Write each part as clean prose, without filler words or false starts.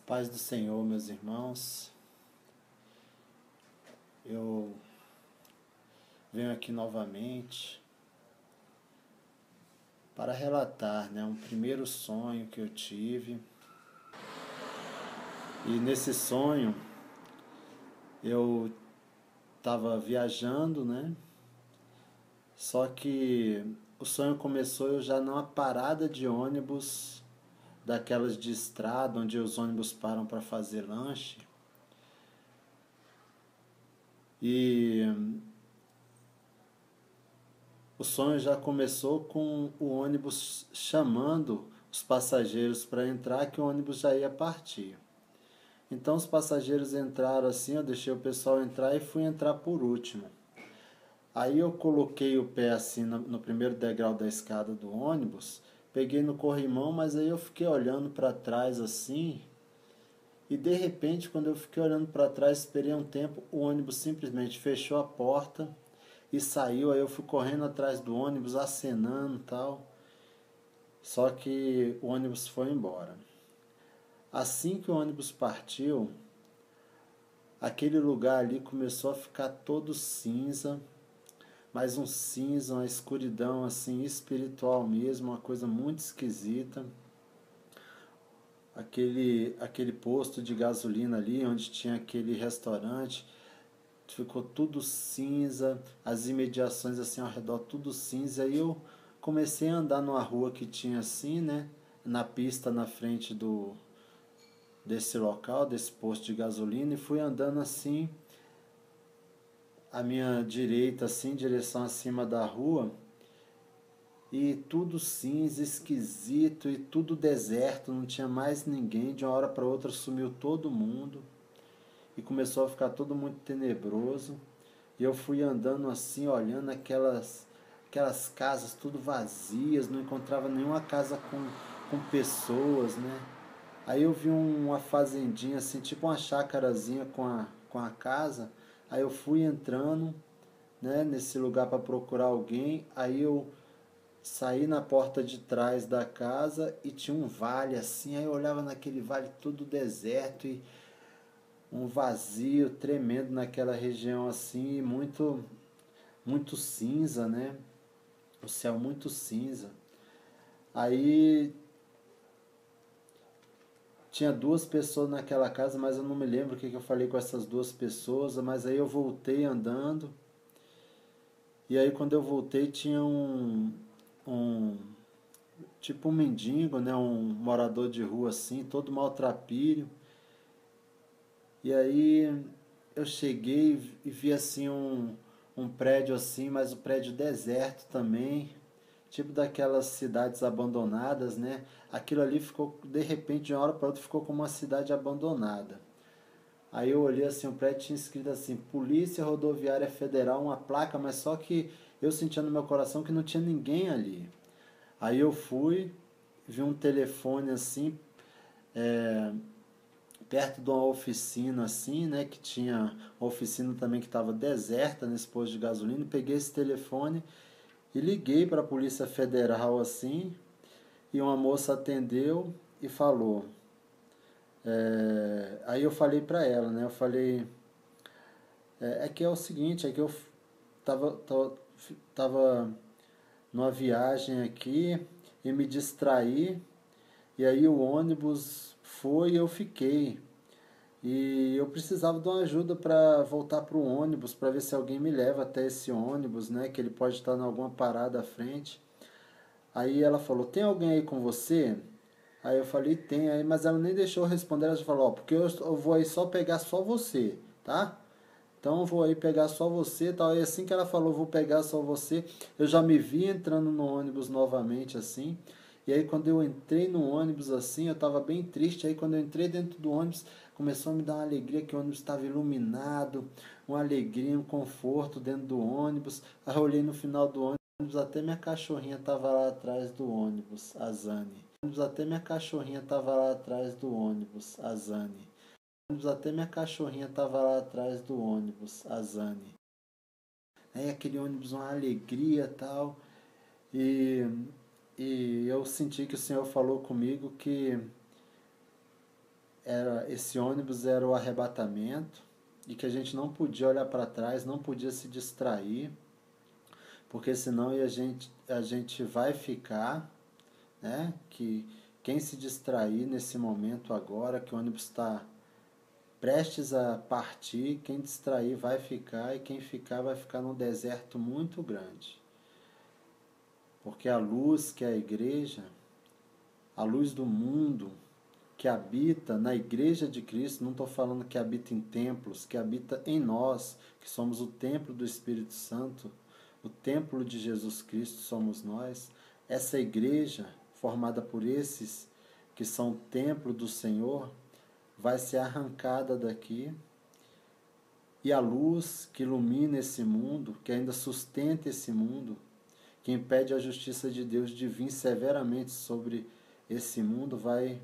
Paz do Senhor, meus irmãos. Eu venho aqui novamente para relatar, um primeiro sonho que eu tive. E nesse sonho eu estava viajando, Só que o sonho começou eu já numa parada de ônibus, daquelas de estrada, onde os ônibus param para fazer lanche. E o sonho já começou com o ônibus chamando os passageiros para entrar, que o ônibus já ia partir. Então os passageiros entraram assim, eu deixei o pessoal entrar e fui entrar por último. Aí eu coloquei o pé assim no primeiro degrau da escada do ônibus, peguei no corrimão, mas aí eu fiquei olhando para trás assim, e de repente, quando eu fiquei olhando para trás, esperei um tempo, o ônibus simplesmente fechou a porta e saiu. Aí eu fui correndo atrás do ônibus, acenando e tal. Só que o ônibus foi embora. Assim que o ônibus partiu, aquele lugar ali começou a ficar todo cinza, mas um cinza, uma escuridão assim espiritual mesmo, uma coisa muito esquisita. Aquele posto de gasolina ali, onde tinha aquele restaurante, ficou tudo cinza, as imediações assim ao redor tudo cinza. Aí eu comecei a andar numa rua que tinha assim, na pista na frente desse local, desse posto de gasolina, e fui andando assim, à minha direita, assim, em direção acima da rua, e tudo cinza, esquisito, e tudo deserto, não tinha mais ninguém. De uma hora para outra sumiu todo mundo, e começou a ficar tudo muito tenebroso. E eu fui andando assim, olhando aquelas casas tudo vazias, não encontrava nenhuma casa com pessoas, Aí eu vi uma fazendinha assim, tipo uma chácarazinha com a casa. Aí eu fui entrando, nesse lugar para procurar alguém. Aí eu saí na porta de trás da casa e tinha um vale assim. Aí eu olhava naquele vale todo deserto e um vazio tremendo naquela região assim, muito muito cinza, O céu muito cinza. Aí tinha duas pessoas naquela casa, mas eu não me lembro o que eu falei com essas duas pessoas. Mas aí eu voltei andando. E aí quando eu voltei tinha um tipo um mendigo, um morador de rua assim, todo maltrapilho. E aí eu cheguei e vi assim um prédio assim, mas o prédio deserto também, tipo daquelas cidades abandonadas, Aquilo ali ficou, de repente, de uma hora para outra, ficou como uma cidade abandonada. Aí eu olhei assim, o prédio tinha escrito assim, Polícia Rodoviária Federal, uma placa, mas só que eu sentia no meu coração que não tinha ninguém ali. Aí eu fui, vi um telefone assim, perto de uma oficina assim, que tinha uma oficina também que estava deserta nesse posto de gasolina. Peguei esse telefone e liguei para a Polícia Federal assim, e uma moça atendeu e falou. Aí eu falei para ela, Eu falei, é que é o seguinte, é que eu tava numa viagem aqui e me distraí, e aí o ônibus foi e eu fiquei. E eu precisava de uma ajuda para voltar para o ônibus, para ver se alguém me leva até esse ônibus, que ele pode estar em alguma parada à frente. Aí ela falou, tem alguém aí com você? Aí eu falei, tem. Aí, mas ela nem deixou eu responder, ela já falou, porque eu vou aí só pegar só você, tá? Então eu vou aí pegar só você, tal. E assim que ela falou, vou pegar só você, eu já me vi entrando no ônibus novamente, assim. E aí quando eu entrei no ônibus, assim, eu estava bem triste. Aí quando eu entrei dentro do ônibus, começou a me dar uma alegria, que o ônibus estava iluminado, uma alegria, um conforto dentro do ônibus. Aí eu olhei no final do ônibus, até minha cachorrinha estava lá atrás do ônibus, a Zane. Até minha cachorrinha estava lá atrás do ônibus, a Zane. Até minha cachorrinha estava lá atrás do ônibus, a Zane. Aí aquele ônibus, uma alegria e tal. E, e eu senti que o Senhor falou comigo que esse ônibus era o arrebatamento e que a gente não podia olhar para trás, não podia se distrair, porque senão a gente vai ficar, né? Que quem se distrair nesse momento agora, que o ônibus está prestes a partir, quem distrair vai ficar e quem ficar vai ficar num deserto muito grande. Porque a luz que é a igreja, a luz do mundo, que habita na igreja de Cristo, não estou falando que habita em templos, que habita em nós, que somos o templo do Espírito Santo, o templo de Jesus Cristo somos nós. Essa igreja, formada por esses que são o templo do Senhor, vai ser arrancada daqui, e a luz que ilumina esse mundo, que ainda sustenta esse mundo, que impede a justiça de Deus de vir severamente sobre esse mundo, vai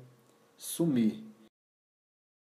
sumir.